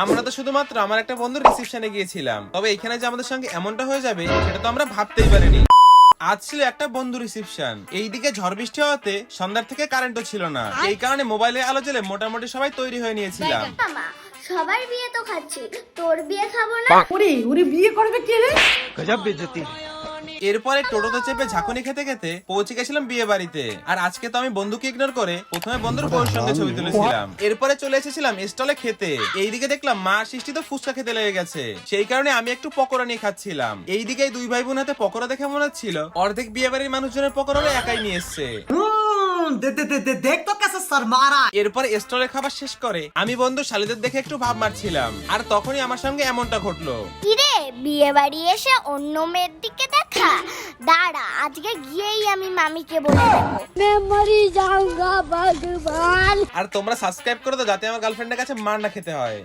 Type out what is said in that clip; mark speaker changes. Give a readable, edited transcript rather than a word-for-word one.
Speaker 1: আমরা তো শুধুমাত্র আমার একটা বন্ধুর রিসেপশনে গিয়েছিলাম, তবে এখানে যে আমাদের সঙ্গে এমনটা হয়ে যাবে সেটা তো আমরা ভাবতেই পারিনি। আজ ছিল একটা বন্ধু রিসেপশন, এইদিকে ঝড় বৃষ্টি হওয়াতে সন্ধ্যার থেকে কারেন্টও ছিল না, এই কারণে মোবাইলে আলো জ্বেলে মোটামুটি সবাই তৈরি হয়ে নিয়েছিলাম।
Speaker 2: মামা সবার বিয়ে তো খাচ্ছি, তোর বিয়ে খাবো না?
Speaker 3: ওরে ওরে বিয়ে করবে কে রে?
Speaker 4: गजब बेइज्जती।
Speaker 1: এরপরে টোটোতে চেপে ঝাঁকুনি খেতে খেতে পৌঁছে গেছিলাম বিয়ে বাড়িতে। আর আজকে তো আমি বন্ধুকে ইগনোর করে প্রথমে বন্ধুর বউয়ের সঙ্গে ছবি তুলেছিলাম, এরপরে চলে এসেছিলাম স্টলে খেতে। এইদিকে দেখলাম মা সৃষ্টি তো ফুচকা খেতে লেগে গেছে, সেই কারণে আমি একটু পকোড়া নিয়ে খাচ্ছিলাম। এইদিকে দুই ভাই বোন হাতে পকোড়া দেখে মনে হচ্ছিল অর্ধেক বিয়ে বাড়ির মানুষজনের পকোড়া একাই নিয়ে এসছে।
Speaker 3: দে দে দে দে দেখ তো কেসে শর্মারা।
Speaker 1: এরপর স্টলের খাবার শেষ করে আমি বন্ধু শালিদের দেখে একটু ভাব মারছিলাম, আর তখনই আমার সঙ্গে এমনটা ঘটলো।
Speaker 2: কিরে বিয়ে বাড়ি এসে অন্য মেয়ের দিকে দেখা? দাঁড়া আজকে গিয়েই আমি মামিকে বলে দেবো। মেমরি যাওগা ভগবান।
Speaker 1: আর তোমরা সাবস্ক্রাইব করে দাও যাতে আমার গার্লফ্রেন্ডের কাছে মার না খেতে হয়।